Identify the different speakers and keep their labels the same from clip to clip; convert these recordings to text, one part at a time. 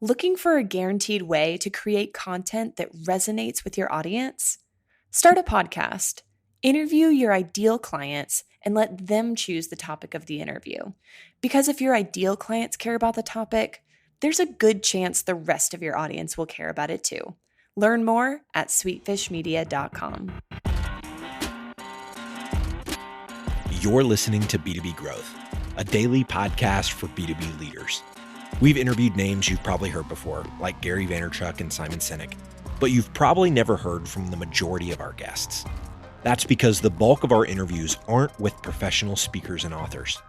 Speaker 1: Looking for a guaranteed way to create content that resonates with your audience? Start a podcast. Interview your ideal clients and let them choose the topic of the interview. Because if your ideal clients care about the topic, there's a good chance the rest of your audience will care about it too. Learn more at sweetfishmedia.com.
Speaker 2: You're listening to B2B Growth, a daily podcast for B2B leaders. We've interviewed names you've probably heard before, like Gary Vaynerchuk and Simon Sinek, but you've probably never heard from the majority of our guests. That's because the bulk of our interviews aren't with professional speakers and authors.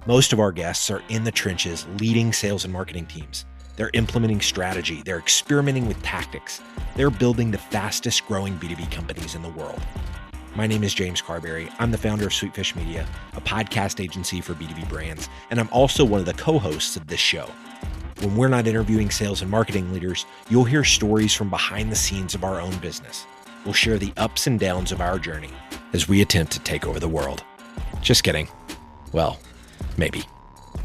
Speaker 2: Most of our guests are in the trenches leading sales and marketing teams. They're implementing strategy. They're experimenting with tactics. They're building the fastest growing B2B companies in the world. My name is James Carberry. I'm the founder of Sweetfish Media, a podcast agency for B2B brands, and I'm also one of the co-hosts of this show. When we're not interviewing sales and marketing leaders, you'll hear stories from behind the scenes of our own business. We'll share the ups and downs of our journey as we attempt to take over the world. Just kidding. Well, maybe.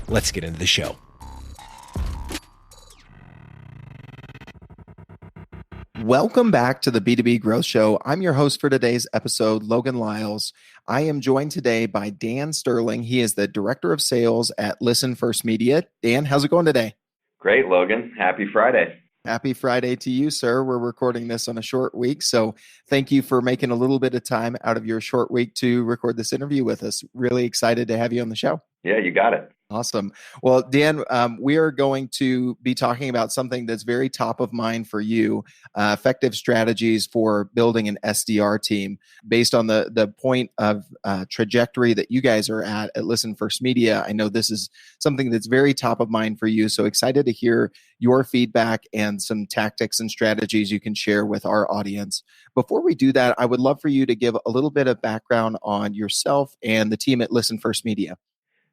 Speaker 2: Let's get into the show.
Speaker 3: Welcome back to the B2B Growth Show. I'm your host for today's episode, Logan Lyles. I am joined today by Dan Sterling. He is the Director of Sales at ListenFirst Media. Dan, how's it going today?
Speaker 4: Great, Logan. Happy Friday.
Speaker 3: Happy Friday to you, sir. We're recording this on a short week, so thank you for making a little bit of time out of your short week to record this interview with us. Really excited to have you on the show.
Speaker 4: Yeah, you got it.
Speaker 3: Awesome. Well, Dan, we are going to be talking about something that's very top of mind for you, effective strategies for building an SDR team based on the point of trajectory that you guys are at ListenFirst Media. I know this is something that's very top of mind for you, so excited to hear your feedback and some tactics and strategies you can share with our audience. Before we do that, I would love for you to give a little bit of background on yourself and the team at ListenFirst Media.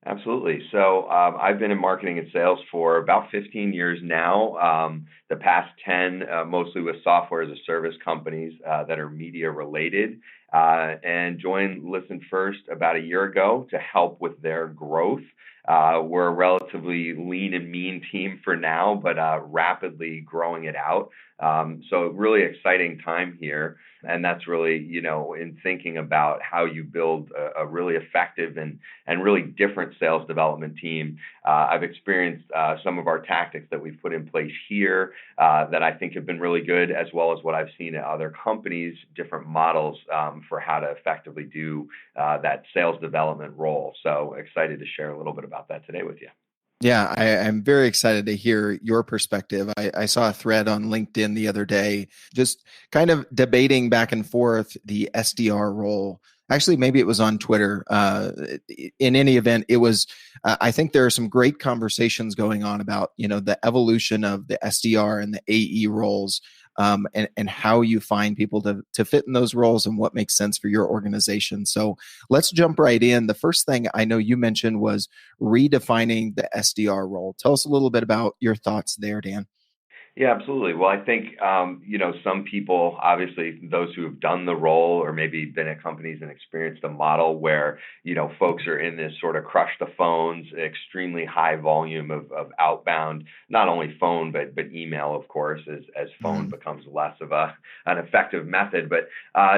Speaker 4: Absolutely. So I've been in marketing and sales for about 15 years now. The past 10, mostly with software as a service companies that are media related, and joined ListenFirst about a year ago to help with their growth. We're a relatively lean and mean team for now, but rapidly growing it out. So really exciting time here. And that's really, in thinking about how you build a really effective and really different sales development team. I've experienced some of our tactics that we've put in place here that I think have been really good, as well as what I've seen at other companies, different models for how to effectively do that sales development role. So excited to share a little bit about that today with you.
Speaker 3: Yeah, I'm very excited to hear your perspective. I saw a thread on LinkedIn the other day, just kind of debating back and forth the SDR role. Actually, maybe it was on Twitter. In any event, it was, I think there are some great conversations going on about, the evolution of the SDR and the AE roles, and how you find people to fit in those roles and what makes sense for your organization. So let's jump right in. The first thing I know you mentioned was redefining the SDR role. Tell us a little bit about your thoughts there, Dan.
Speaker 4: Yeah, absolutely. Well, I think, some people, obviously those who have done the role or maybe been at companies and experienced a model where, folks are in this sort of crush the phones, extremely high volume of outbound, not only phone, but email, of course, as phone becomes less of an effective method. But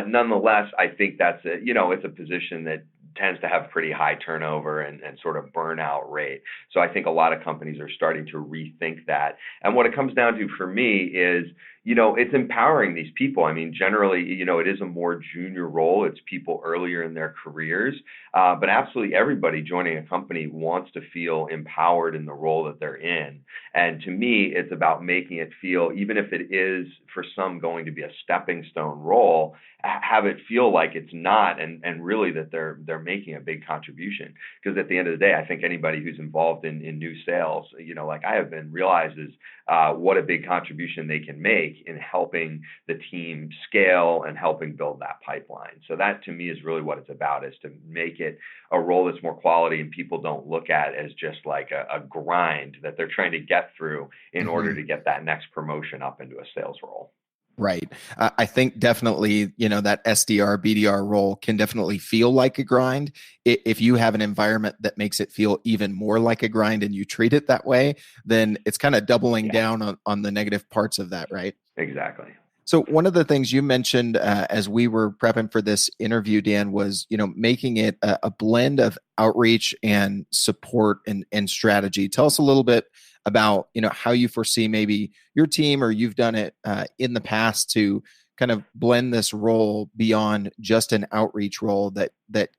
Speaker 4: nonetheless, I think that's it's a position that tends to have pretty high turnover and sort of burnout rate. So I think a lot of companies are starting to rethink that. And what it comes down to for me is, it's empowering these people. I mean, generally, it is a more junior role. It's people earlier in their careers. But absolutely everybody joining a company wants to feel empowered in the role that they're in. And to me, it's about making it feel, even if it is for some going to be a stepping stone role, have it feel like it's not, and really that they're making a big contribution. Because at the end of the day, I think anybody who's involved in new sales, like I have been, realizes what a big contribution they can make in helping the team scale and helping build that pipeline. So that to me is really what it's about, is to make it a role that's more quality and people don't look at as just like a grind that they're trying to get through in order to get that next promotion up into a sales role.
Speaker 3: Right. I think definitely, that SDR, BDR role can definitely feel like a grind. If you have an environment that makes it feel even more like a grind and you treat it that way, then it's kind of doubling down on the negative parts of that, right?
Speaker 4: Exactly.
Speaker 3: So one of the things you mentioned as we were prepping for this interview, Dan, was making it a blend of outreach and support and strategy. Tell us a little bit about how you foresee maybe your team or you've done it in the past to kind of blend this role beyond just an outreach role that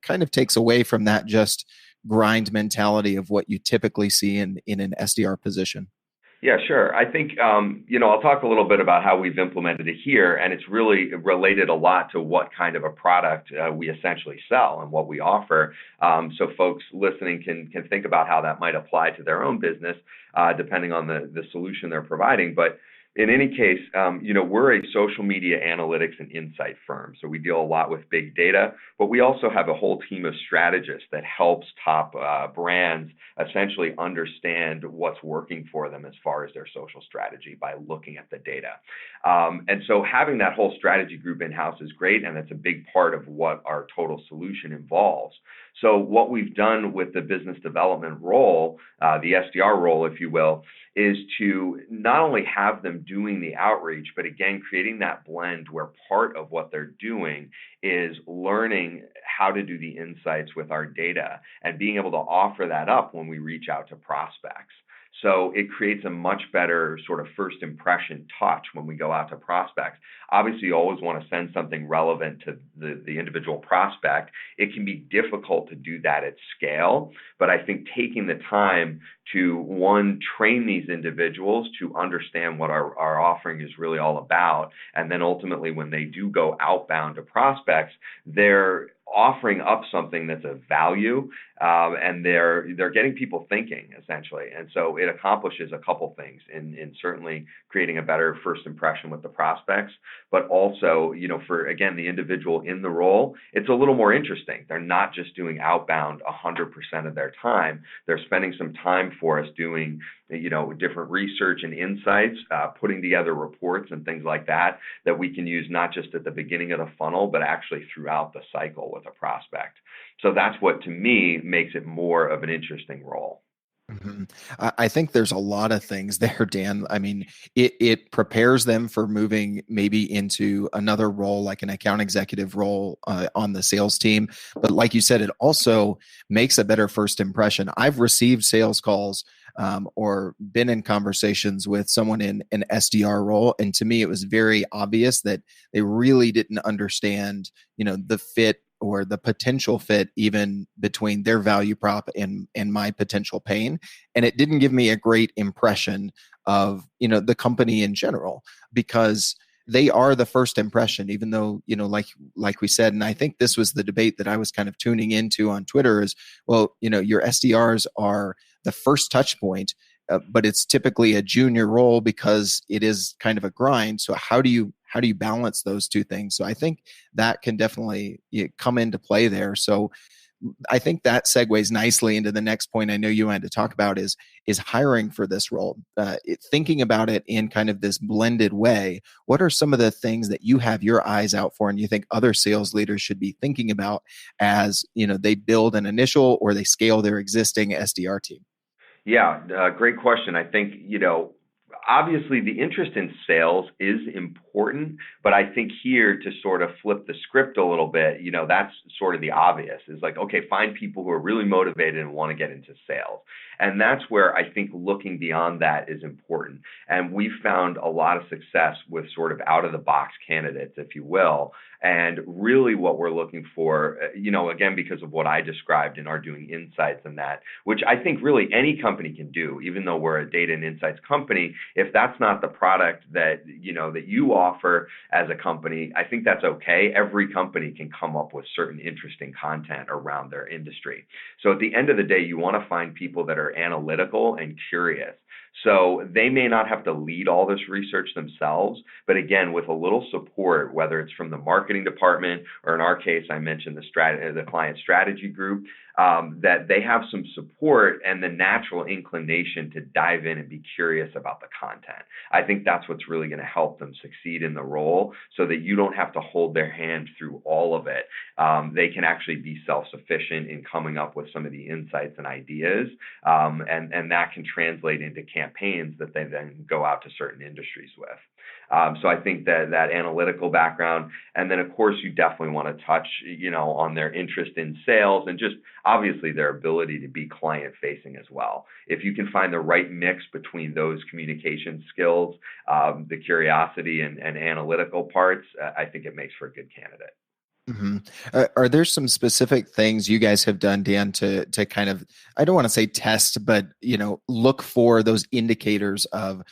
Speaker 3: kind of takes away from that just grind mentality of what you typically see in an SDR position.
Speaker 4: Yeah, sure. I think, I'll talk a little bit about how we've implemented it here, and it's really related a lot to what kind of a product we essentially sell and what we offer. So folks listening can think about how that might apply to their own business, depending on the solution they're providing. But in any case, we're a social media analytics and insight firm. So we deal a lot with big data, but we also have a whole team of strategists that helps top brands essentially understand what's working for them as far as their social strategy by looking at the data. And so having that whole strategy group in-house is great, and it's a big part of what our total solution involves. So what we've done with the business development role, the SDR role, if you will, is to not only have them doing the outreach, but again, creating that blend where part of what they're doing is learning how to do the insights with our data and being able to offer that up when we reach out to prospects. So it creates a much better sort of first impression touch when we go out to prospects. Obviously, you always want to send something relevant to the individual prospect. It can be difficult to do that at scale, but I think taking the time to, one, train these individuals to understand what our offering is really all about, and then ultimately when they do go outbound to prospects, they're offering up something that's of value, and they're getting people thinking essentially. And so it accomplishes a couple things in certainly creating a better first impression with the prospects, but also, for again, the individual in the role, it's a little more interesting. They're not just doing outbound 100% of their time. They're spending some time for us doing, different research and insights, putting together reports and things like that we can use not just at the beginning of the funnel, but actually throughout the cycle with a prospect. So that's what, to me, makes it more of an interesting role.
Speaker 3: Mm-hmm. I think there's a lot of things there, Dan. I mean, it prepares them for moving maybe into another role, like an account executive role on the sales team. But like you said, it also makes a better first impression. I've received sales calls or been in conversations with someone in an SDR role, and to me, it was very obvious that they really didn't understand, the fit or the potential fit even between their value prop and my potential pain. And it didn't give me a great impression of, the company in general, because they are the first impression, even though, like we said, and I think this was the debate that I was kind of tuning into on Twitter is, well, your SDRs are the first touch point, but it's typically a junior role because it is kind of a grind. So how do you balance those two things? So I think that can definitely come into play there. So I think that segues nicely into the next point I know you wanted to talk about is hiring for this role. Thinking about it in kind of this blended way, what are some of the things that you have your eyes out for and you think other sales leaders should be thinking about as they build an initial or they scale their existing SDR team?
Speaker 4: Yeah, great question. I think, obviously the interest in sales is important, but I think here to sort of flip the script a little bit, that's sort of the obvious is like, okay, find people who are really motivated and want to get into sales. And that's where I think looking beyond that is important. And we've found a lot of success with sort of out of the box candidates, if you will. And really what we're looking for, again, because of what I described in our doing insights and that, which I think really any company can do, even though we're a data and insights company, if that's not the product that you offer as a company, I think that's okay. Every company can come up with certain interesting content around their industry. So at the end of the day, you want to find people that are analytical and curious. So they may not have to lead all this research themselves, but again, with a little support, whether it's from the marketing department or in our case, I mentioned the client strategy group, that they have some support and the natural inclination to dive in and be curious about the content. I think that's what's really going to help them succeed in the role, so that you don't have to hold their hand through all of it. They can actually be self-sufficient in coming up with some of the insights and ideas, and that can translate into campaigns that they then go out to certain industries with. So I think that analytical background, and then of course you definitely want to touch, on their interest in sales and just obviously their ability to be client facing as well. If you can find the right mix between those communication skills, the curiosity and analytical parts, I think it makes for a good candidate.
Speaker 3: Mm-hmm. Are there some specific things you guys have done, Dan, to kind of, I don't want to say test, but, look for those indicators of,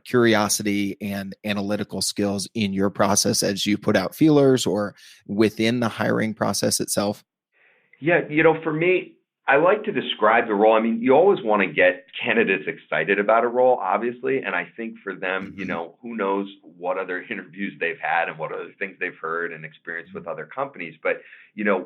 Speaker 3: curiosity and analytical skills in your process as you put out feelers or within the hiring process itself?
Speaker 4: Yeah, for me, I like to describe the role. I mean, you always want to get candidates excited about a role, obviously. And I think for them, who knows what other interviews they've had and what other things they've heard and experienced with other companies. But,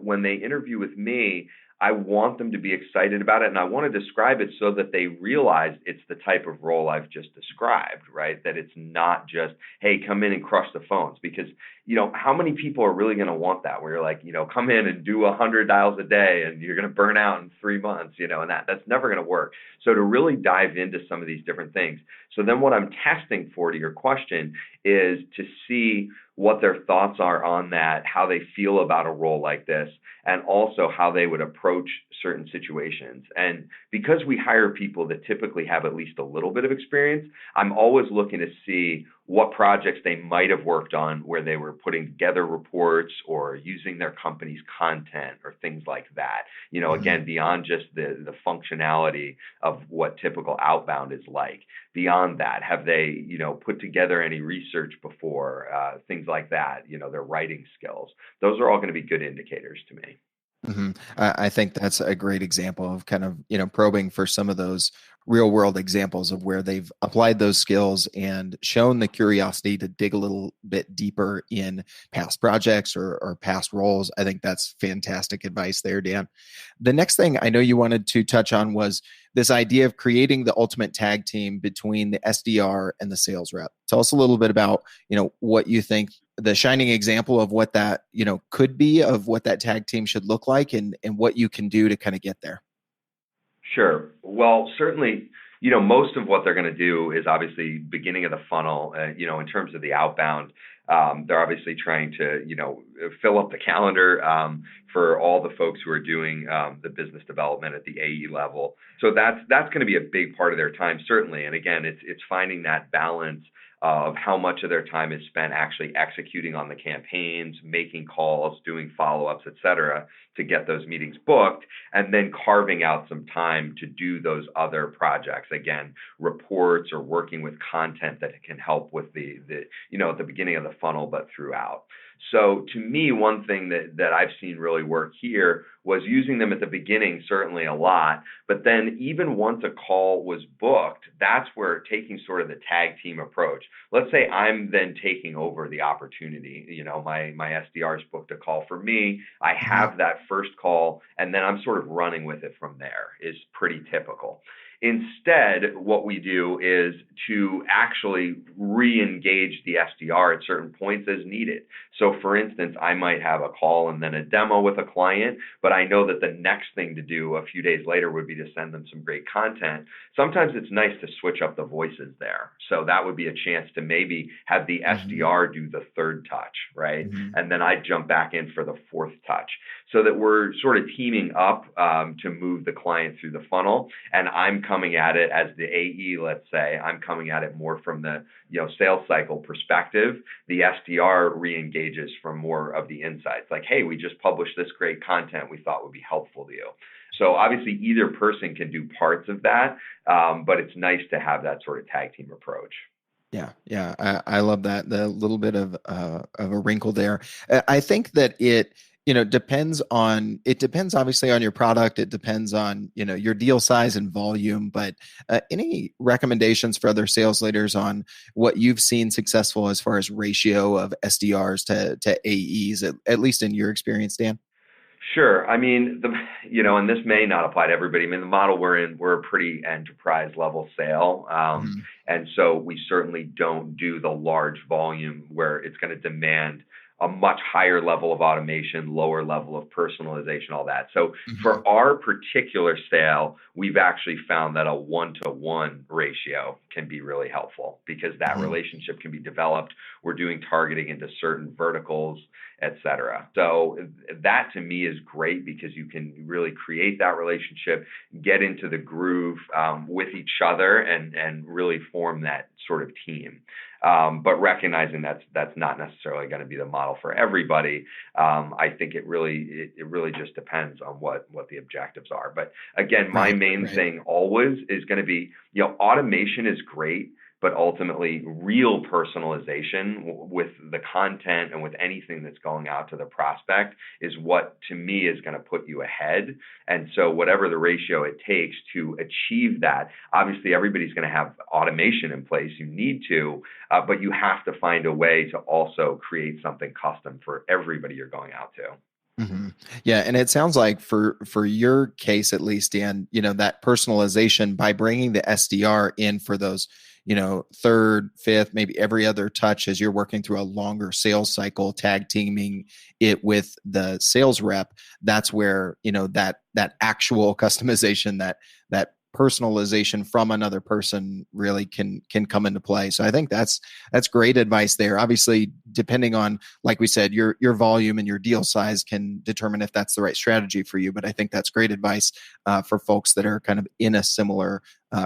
Speaker 4: when they interview with me, I want them to be excited about it. And I want to describe it so that they realize it's the type of role I've just described, right? That it's not just, hey, come in and crush the phones. Because, how many people are really going to want that? Where you're like, come in and do 100 dials a day and you're going to burn out in 3 months, and that's never going to work. So to really dive into some of these different things. So then what I'm testing for, to your question, is to see what their thoughts are on that, how they feel about a role like this, and also how they would approach certain situations. And because we hire people that typically have at least a little bit of experience, I'm always looking to see what projects they might have worked on where they were putting together reports or using their company's content or things like that. Again, beyond just the functionality of what typical outbound is like. Beyond that, have they, put together any research before, things like that, their writing skills. Those are all going to be good indicators to me.
Speaker 3: Mm-hmm. I think that's a great example of kind of, probing for some of those real world examples of where they've applied those skills and shown the curiosity to dig a little bit deeper in past projects or past roles. I think that's fantastic advice there, Dan. The next thing I know you wanted to touch on was this idea of creating the ultimate tag team between the SDR and the sales rep. Tell us a little bit about, what you think the shining example of what that, could be, of what that tag team should look like and what you can do to kind of get there.
Speaker 4: Sure. Well, certainly, most of what they're going to do is obviously beginning of the funnel, in terms of the outbound. They're obviously trying to, fill up the calendar for all the folks who are doing the business development at the AE level. So that's going to be a big part of their time, certainly. And again, it's finding that balance of how much of their time is spent actually executing on the campaigns, making calls, doing follow-ups, et cetera, to get those meetings booked, and then carving out some time to do those other projects. Again, reports or working with content that can help with the at the beginning of the funnel, but throughout. So to me, one thing that I've seen really work here was using them at the beginning, certainly a lot, but then even once a call was booked, that's where taking sort of the tag team approach. Let's say I'm then taking over the opportunity. My SDRs booked a call for me. I have that first call, and then I'm sort of running with it from there, is pretty typical. Instead, what we do is to actually re-engage the SDR at certain points as needed. So for instance, I might have a call and then a demo with a client, but I know that the next thing to do a few days later would be to send them some great content. Sometimes it's nice to switch up the voices there. So that would be a chance to maybe have the SDR do the third touch, right? And then I jump back in for the fourth touch, so that we're sort of teaming up to move the client through the funnel. And I'm coming at it as the AE, let's say, I'm coming at it more from the sales cycle perspective. The SDR re-engages from more of the insights, like, hey, we just published this great content we thought would be helpful to you. So obviously either person can do parts of that, but it's nice to have that sort of tag team approach.
Speaker 3: Yeah, I love that. The little bit of a wrinkle there. I think that it It depends obviously on your product. It depends on, your deal size and volume, but any recommendations for other sales leaders on what you've seen successful as far as ratio of SDRs to AEs, at least in your experience, Dan?
Speaker 4: Sure. I mean, and this may not apply to everybody. I mean, the model we're in, we're a pretty enterprise level sale.
Speaker 3: Mhm.
Speaker 4: And so we certainly don't do the large volume where it's going to demand a much higher level of automation, lower level of personalization, all that. So
Speaker 3: Mhm.
Speaker 4: for our particular sale, we've actually found that a 1-to-1 ratio can be really helpful because that
Speaker 3: Mhm.
Speaker 4: relationship can be developed. We're doing targeting into certain verticals, et cetera. So that to me is great because you can really create that relationship, get into the groove with each other, and really form that sort of team. But recognizing that's not necessarily going to be the model for everybody, I think it really just depends on what the objectives are. But again, my
Speaker 3: Right.
Speaker 4: main
Speaker 3: Right.
Speaker 4: thing always is going to be, automation is great, but ultimately real personalization with the content and with anything that's going out to the prospect is what to me is going to put you ahead. And so whatever the ratio it takes to achieve that, obviously everybody's going to have automation in place. You need to, but you have to find a way to also create something custom for everybody you're going out to.
Speaker 3: hmm Yeah, and it sounds like for your case at least, Dan, that personalization by bringing the SDR in for those, third, fifth, maybe every other touch as you're working through a longer sales cycle, tag teaming it with the sales rep. That's where that actual customization, that personalization from another person really can come into play. So I think that's great advice there. Obviously, depending on, like we said, your volume and your deal size can determine if that's the right strategy for you. But I think that's great advice for folks that are kind of in a similar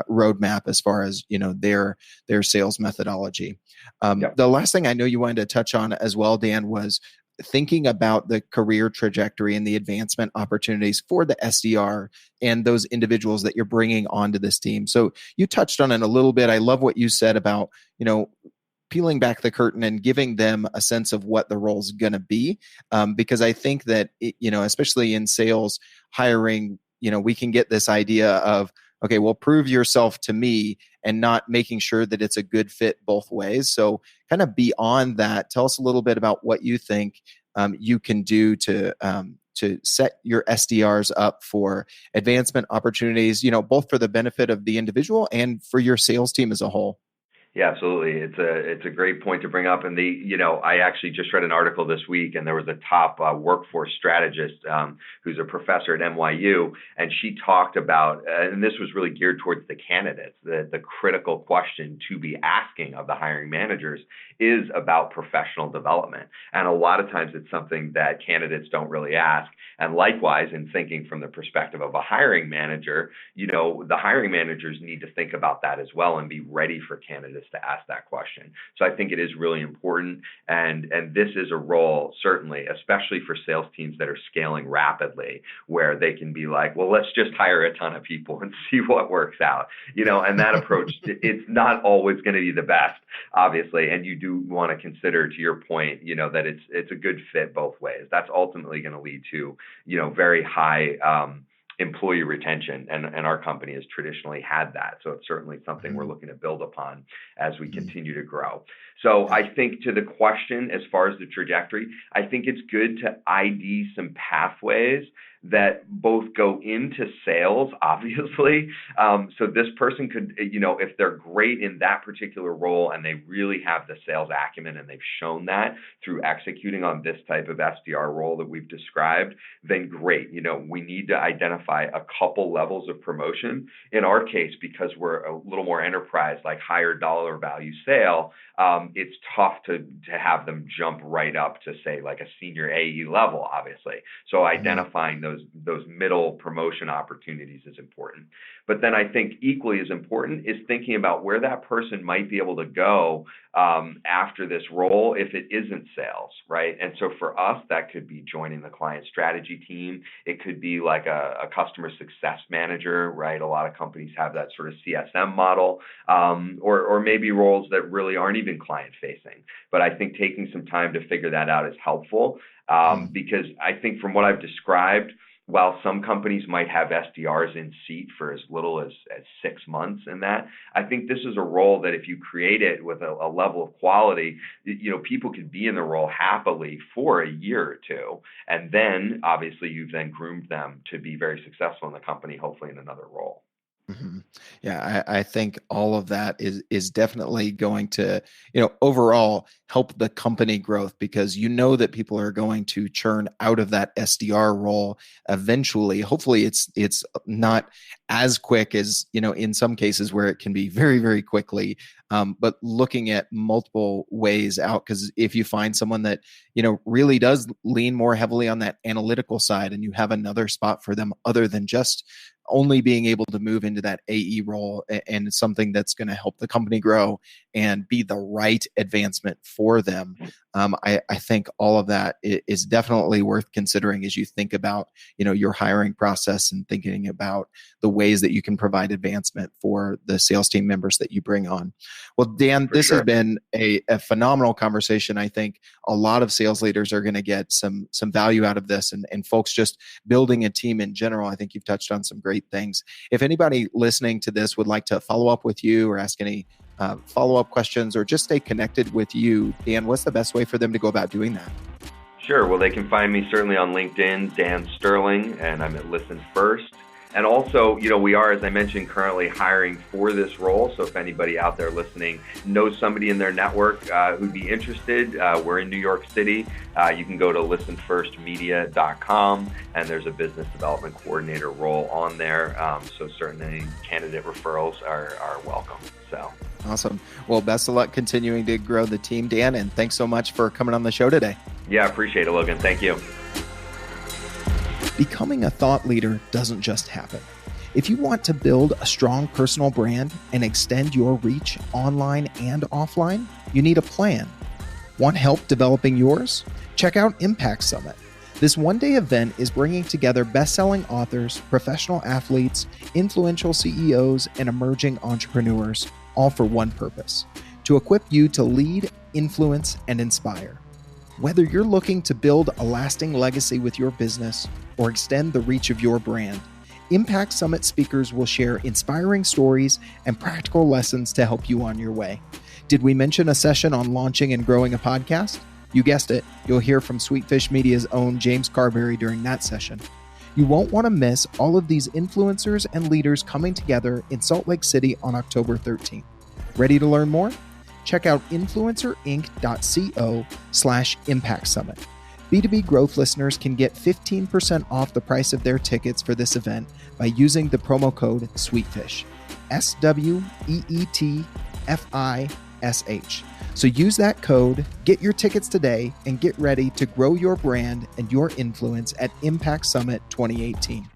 Speaker 3: roadmap as far as their sales methodology.
Speaker 4: Yep.
Speaker 3: The last thing I know you wanted to touch on as well, Dan, was thinking about the career trajectory and the advancement opportunities for the SDR and those individuals that you're bringing onto this team. So you touched on it a little bit. I love what you said about, peeling back the curtain and giving them a sense of what the role's going to be. Because I think that, especially in sales hiring, we can get this idea of, okay, well, prove yourself to me, and not making sure that it's a good fit both ways. So kind of beyond that, tell us a little bit about what you think you can do to set your SDRs up for advancement opportunities, both for the benefit of the individual and for your sales team as a whole.
Speaker 4: Yeah, absolutely. It's a great point to bring up. And I actually just read an article this week, and there was a top workforce strategist who's a professor at NYU, and she talked about, and this was really geared towards the candidates, the critical question to be asking of the hiring managers is about professional development. And a lot of times it's something that candidates don't really ask. And likewise, in thinking from the perspective of a hiring manager, the hiring managers need to think about that as well and be ready for candidates to ask that question. So I think it is really important. And this is a role, certainly, especially for sales teams that are scaling rapidly, where they can be like, well, let's just hire a ton of people and see what works out. And that approach, it's not always going to be the best, obviously. And you do want to consider, to your point, that it's a good fit both ways. That's ultimately going to lead to, very high employee retention, and our company has traditionally had that. So it's certainly something we're looking to build upon as we continue to grow. So I think, to the question as far as the trajectory, I think it's good to ID some pathways that both go into sales, obviously. So this person could, if they're great in that particular role and they really have the sales acumen and they've shown that through executing on this type of SDR role that we've described, then great. We need to identify a couple levels of promotion. In our case, because we're a little more enterprise, like higher dollar value sale, it's tough to have them jump right up to, say, like a senior AE level, obviously. So identifying those middle promotion opportunities is important. But then I think equally as important is thinking about where that person might be able to go after this role if it isn't sales, right? And so for us, that could be joining the client strategy team. It could be like a customer success manager, right? A lot of companies have that sort of CSM model, or maybe roles that really aren't even client facing. But I think taking some time to figure that out is helpful, because I think from what I've described, while some companies might have SDRs in seat for as little as 6 months in that, I think this is a role that if you create it with a level of quality, people could be in the role happily for a year or two. And then obviously you've then groomed them to be very successful in the company, hopefully in another role.
Speaker 3: Mm-hmm. Yeah, I think all of that is definitely going to, overall help the company growth, because that people are going to churn out of that SDR role eventually. Hopefully it's not as quick as, in some cases where it can be very, very quickly, but looking at multiple ways out, because if you find someone that, really does lean more heavily on that analytical side, and you have another spot for them other than just only being able to move into that AE role, and something that's going to help the company grow and be the right advancement for them. I think all of that is definitely worth considering as you think about, your hiring process and thinking about the ways that you can provide advancement for the sales team members that you bring on. Well, Dan, this has been a phenomenal conversation. I think a lot of sales leaders are going to get some value out of this, and folks just building a team in general. I think you've touched on some great things. If anybody listening to this would like to follow up with you or ask any follow-up questions or just stay connected with you, Dan, what's the best way for them to go about doing that?
Speaker 4: Sure. Well, they can find me certainly on LinkedIn, Dan Sterling, and I'm at ListenFirst. And also, we are, as I mentioned, currently hiring for this role. So if anybody out there listening knows somebody in their network who'd be interested, we're in New York City. You can go to ListenFirstMedia.com, and there's a business development coordinator role on there. So certainly candidate referrals are welcome. So
Speaker 3: awesome. Well, best of luck continuing to grow the team, Dan, and thanks so much for coming on the show today.
Speaker 4: Yeah, appreciate it, Logan. Thank you.
Speaker 3: Becoming a thought leader doesn't just happen. If you want to build a strong personal brand and extend your reach online and offline, you need a plan. Want help developing yours? Check out Impact Summit. This one-day event is bringing together best-selling authors, professional athletes, influential CEOs, and emerging entrepreneurs, all for one purpose: to equip you to lead, influence, and inspire. Whether you're looking to build a lasting legacy with your business or extend the reach of your brand, Impact Summit speakers will share inspiring stories and practical lessons to help you on your way. Did we mention a session on launching and growing a podcast? You guessed it, you'll hear from Sweetfish Media's own James Carberry during that session. You won't want to miss all of these influencers and leaders coming together in Salt Lake City on October 13th. Ready to learn more? Check out influencerinc.co/Impact Summit. B2B Growth listeners can get 15% off the price of their tickets for this event by using the promo code SWEETFISH, SWEETFISH. So use that code, get your tickets today, and get ready to grow your brand and your influence at Impact Summit 2018.